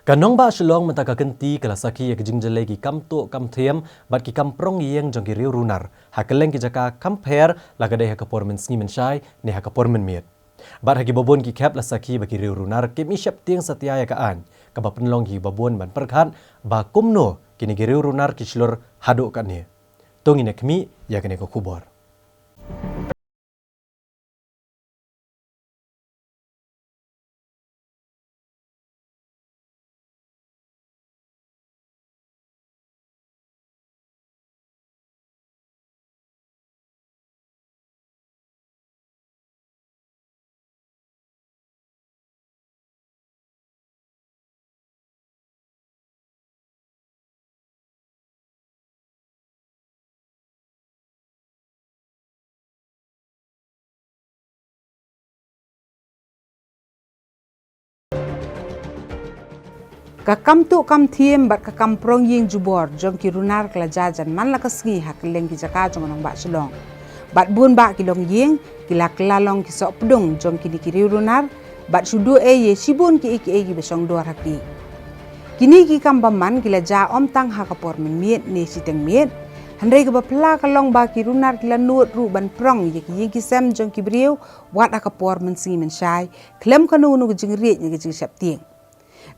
Kanong ba shilong mentaka kenti kala saki ya kijing jale ki kam to kam thiam bat ki kam prong yeng jong ki riu runar hakeleng ki jaka compare laga dai hakapor men sni men shai ne hakapor men miet bat hagi babon ki kap la saki ba ki riu runar ke mi shap tiang satya ya ka an ka ba penlong ki babon ban perkhat ba kumno kini ki riu runar ki shlor hado kan ne tongi ne kmi ya kene ko kubor. Kakam tu kam thiem bat kakam prong ying jubor jong ki runar kala jajan man la kasngi hak leng ki jaka jong nang ba shlong bat bun ba ki long ying ki la klalong ki sok pdung jong ki dikiri runar bat shudu e ye shibun ki ki besong dor haki kini ki kam baman ki la ja om tang hakapor men miet ne siteng miet handai ka bapla kalong ba ki runar ki la nuot ru ban prong ye ki ying ki sem jong ki briu wat hakapor men singi men shai klem kanu nu jing riet ni jing sap tieng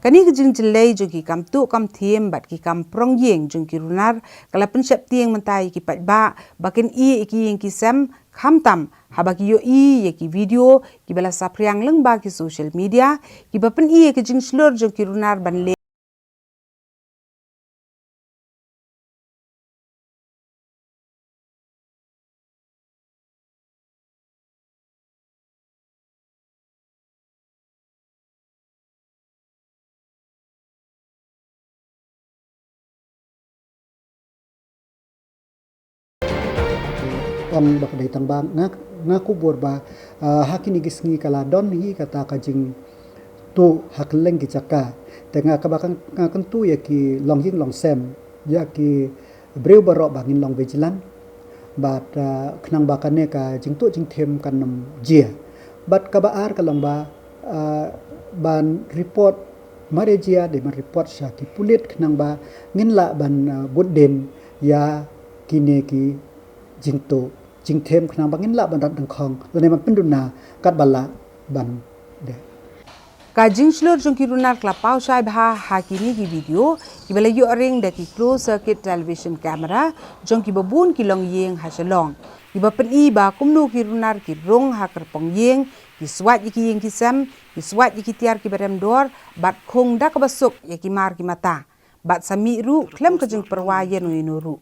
kani kijing jelai jo ki kam tu kam thiem bat ki kam prong yeng jong ki runar kala pensyap tieng mentai ki pat ba bakin i ki yeng ki sem kham tam haba ki yo i ye ki video ki bala sapriang leng ba ki social media ki bapen i ki jing slur jong ki runar ban le on bak dai tambang ngaku borba hakini gisngi kala don hi kata kajing tu hakleng ki chaka tenga kabakang kan tu ya ki long ying long sem ya ki breu barok bangin long vigilan bat knang bakane ka jing tu jing them kan nam jia bat kabaar kalong ba ban report marejia de man report sha ki pulit knang ba ngin la ban budden ya kine ki jing tu jing them knang bangin la ban dang khong lene man penduna kat bala ban de ka jing slur jong ki runar kla pau shai bha hakini ki video ki bala yo ring de ki closed circuit television camera jong ki babun ki long yeng ha shalong ki bapen i ba kumnu ki runar ki rong ha kerpong yeng ki swat ki yeng ki sem ki swat ki tiar ki berem dor bat khong da ka basuk ye ki mar ki mata bat sami ru klem ka jing perwa ye no ru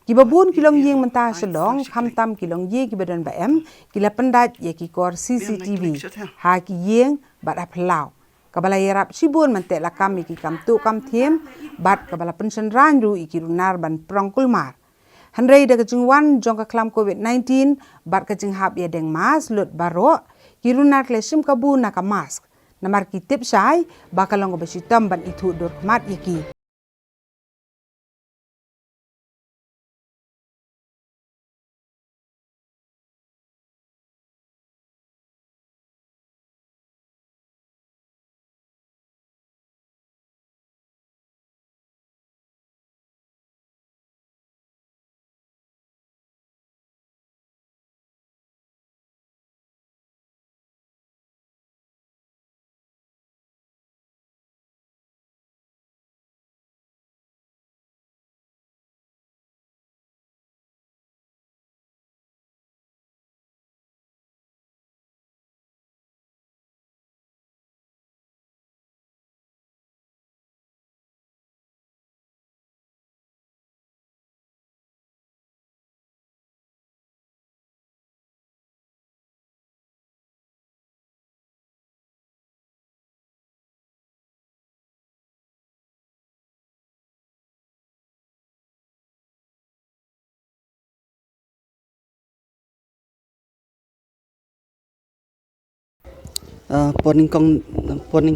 ki babun kilong yeng menta shalong kham tam kilong ye ki badan ba em ki la pendat ye ki kor CCTV ha ki yeng bat aplau kabala yerap sibun mante la kam ki kam tu kam thiem bat kabala pension ran ru ki runar ban prong kulmar handrei da kajing wan jong ka klam COVID-19 bat kajing hap ye deng mas lut baro ki runar klesim kabu na ka mask namar ki tip sai bakalong ba sitam ban itu dor kmat ye ki Poning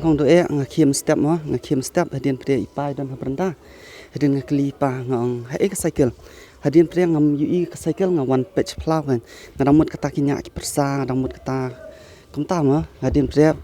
kong do ngakiem step mo ngakiem step hadin pre ipai don habranda hadin ngakli pa ngong hai ka cycle hadin pre ngam ui ka cycle nga one page plow kan ngadamut kata kinya ki persa ngadamut kata tama hadin pria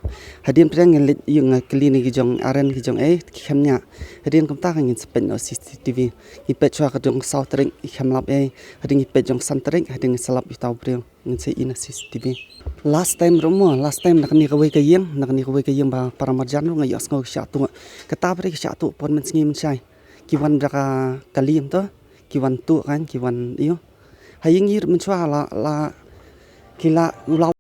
ngelit yung klini gijong aren gijong kemnya hadin kumta kan ngin sepen no CCTV ipet chwa kadong sautring kemlap hadin ipet jong santring hadin salap itau pria ngin se ina CCTV last time nakni kawai kayeng ba para marjan ru ngayos ngau syatu kata pria syatu pon men sngi men syai kiwan braka kalim to kiwan tu kan kiwan iyo haying yir men chwa la kila ulau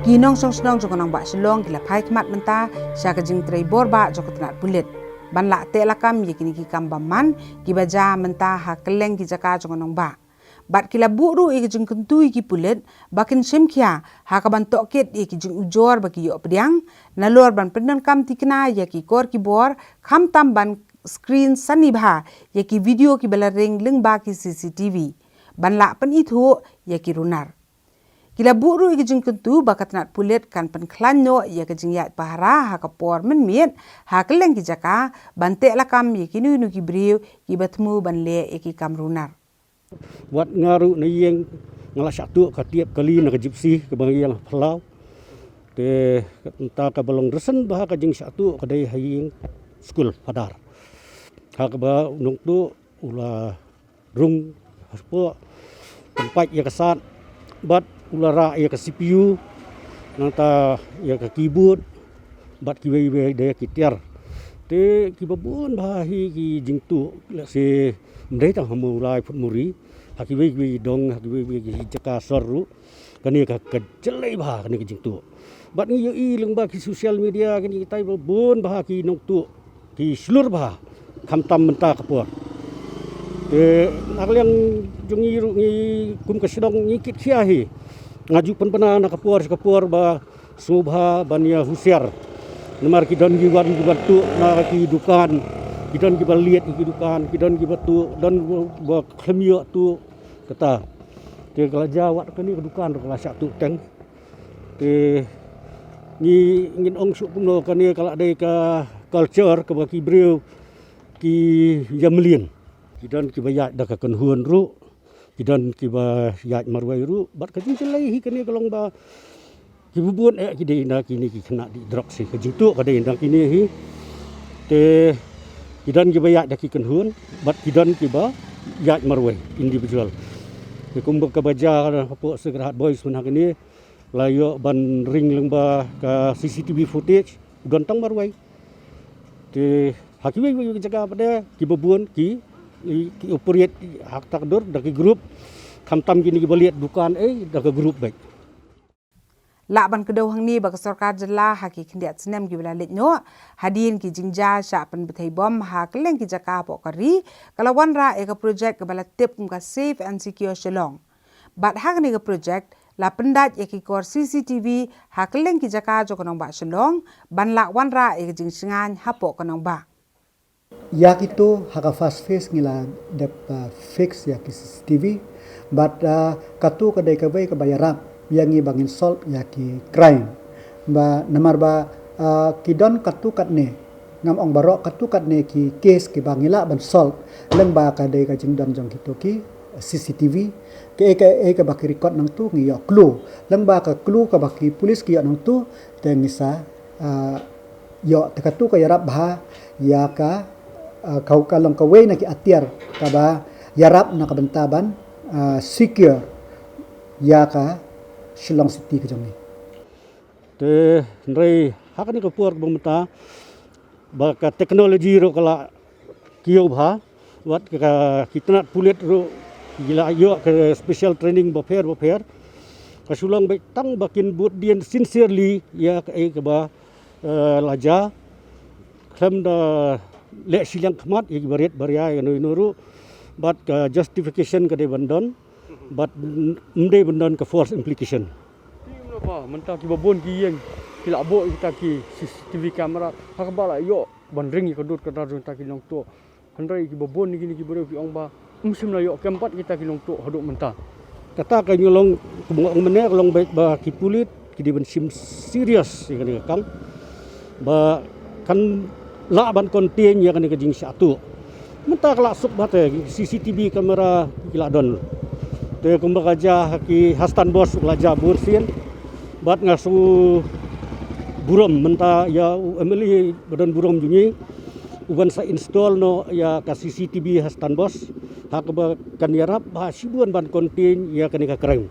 Ginong song jokonang ba silong gila pai kmat menta sya kajing trei borba jokotnat bulit ban la te lakam yakini ki kambaman ki baja menta ha keleng ki jaka jokonang ba bat kila buru e kajing kentui ki pulit bakin semkia ha kaban toket e ki jing ujor baki yo pediang nalor ban pendan kam tikna yaki kor ki bor kham tam ban screen sani bha yaki video ki balareng leng ba ki CCTV ban la pen itu yaki runar Kila buru i kejing kentu bakat nat pulit kan penklanyo ia kejing yat pahara ha kapor men miet ha keleng ki jaka bante lakam ye kinu nu ki briu ki batmu ban le e ki kamrunar. Wat ngaru na yeng ngala satu ka tiap kali na kajipsi ke bangiang Palau. Te entah ka balong resen bah kajing satu kadai haying skul padar. Ha ka ba nong tu ula rung haspo tempat ya kesat bat ulara ya ke CPU nanta ya ke keyboard bat kiwe daya kitiar te kibabun bahi ki jingtu la se mdai tang hamulai phutmuri hakiwe dong hakiwe ki jaka sorru kani ka kejelai bah kani ki jingtu bat ni yo i leng ba ki social media kani tai babun bah ki nong tu ki slur bah khamtam menta kapur te nakliang jungi ngi kum kasidong ngi kit khiahi ngaju penpena nak kapur ba subha bania husiar namar kidan giwan tu na ki dukan kidan ki baliet ki dukan kidan ki batu dan ba khemio tu kata te kala jawat kani dukan kala satu teng te ni ngin ong su pumno kani kala dai ka culture ka ba ki breu ki yamlien kidan ki bayat da ka kenhuan ru kidan ki ba yat marwai ru bat kajing celai hi kani kalong ba ki bubun ki na kini ki kena di drug si kajing tu kadai ndang kini hi te kidan ki bayat da ki kenhuan bat kidan ki ba yat marwai individual ki kumba ka baja apa segerahat boys pun kini layo ban ring leng ba ka CCTV footage gontang marwai te hakiwe jaga pada ki bubun ki operate hak takdur dari grup kamtam gini baliat dukan dari grup baik. Lakban kedau hang ni bak sarkar jela haki kendiat senem ki bela letnyo hadin ki jingja sya pen betai bom ha keleng ki jaka po kari kalawan ra eka project ke bala tip ka safe and secure Shillong. Bat hak ni ke project la pendat eki kor CCTV ha keleng ki jaka jokonong ba Shillong ban lakwan ra eka jing singan ha po konong ba. Yak itu haka fast face ngila dep fix ya ki CCTV but katu kadai kawai kabayarap yang bangin solve ya ki crime ba namar ba kidon katu katne ngam ong barok katu katne ki case ki bangila ban solve leng ba kadai ka jingdon jong kitu ki CCTV ke ke baki record nang tu ngi yo clue leng ba ka clue ka baki polis ki yo nang tu te ngisa yo tekatu ka yarap bah ya ka kau kalong kawai na ki atiar kaba yarap na kabentaban secure ya ka Shillong City ke jongi te ndai hakani kapur bumta ba ka teknologi ro kala kiyo bha wat ka kitna pulit ro gila yo ke special training bofer ka Shillong bai tang bakin but dien sincerely ya ka ba laja klem da lek silang khmat ye baret baria ye nuru but justification ka de bandon but mde bandon ka force implication ba mentah ki babon ki yeng ki labo kita ki CCTV kamera hakbala yo bandring ki dut ka darun ta ki long to handrai ki babon ni ki bero ki ong ba musim na yo keempat kita ki long to haduk mentah kata ka nyolong kubung mene long baik ba ki pulit ki di bensim serius ye kan kang ba kan la ban konten ya kan ke jing satu mentah kala sup ba CCTV kamera ki ladon te kumba kaja ki hastan bos ulaja bursin bat ngasu burom menta ya emeli badan burom junyi uban sa install no ya ka CCTV hastan bos hak ba kan yarap ba sibuan ban konten ya kan ka kereng